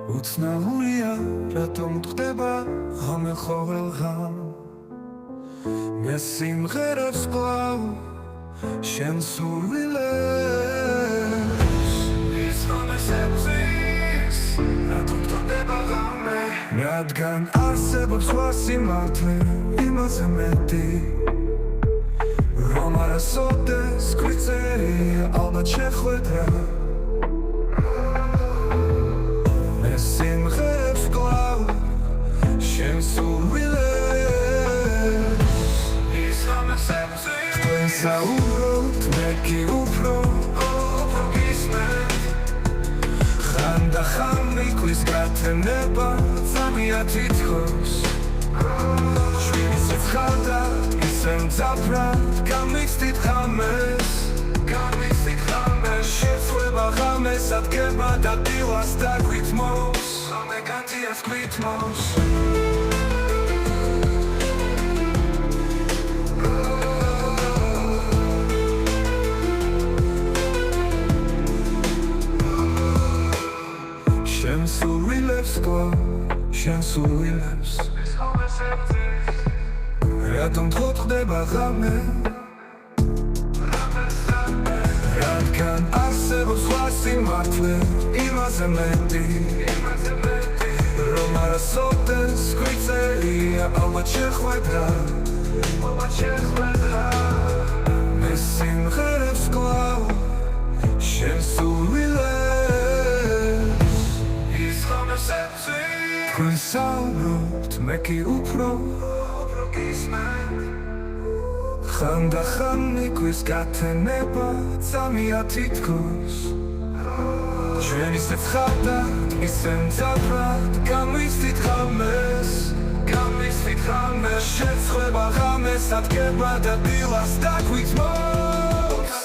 უცნაურია, რატომ ხდება ღამე ყოველღამ მე სიმღერებს ვკლავ შენ სურვილებს ის ღამესებს რატომ ხდება ღამე რადგან არსებობს ვასიმართლე იმაზე მეტი რომ არასოდეს გვიწერია ალბათ შეხვედრა სიმღერებს ვკლავ შენ სურვილებს ის ღამესებს თქვენ საუბრობთ მე კი უფრო გისმენთ ხანდახან მიკლის გათენება ძამია თითქოს შვილი ხალდა ისე მძაფრად გამიცდით ღამეს შეცვლება ღამეს ადგება და დილას დაგვითმოს ღამე განძიას გვითმოს შენ სურვილებს ვკლავ შენ სურვილებს რატომ ხდება ღამე რადგან არსებობს ვასიმართლე იმაზე მეტი რომ არასოდეს გვიწერია ალბათ შეხვედრა მე სიმღერებს ვკლავ შენ სურვილებს ის ღამესებს თქვენ საუბრობთ მე კი უფრო გისმენთ ხანდახან მიკლის გათენება ძამია თითქოს ჩვენ ისე ცხადად ისე მძაფრად გამიცდით ღამეს შეცვლება ღამეს ადგება და დილას დაგვითმოს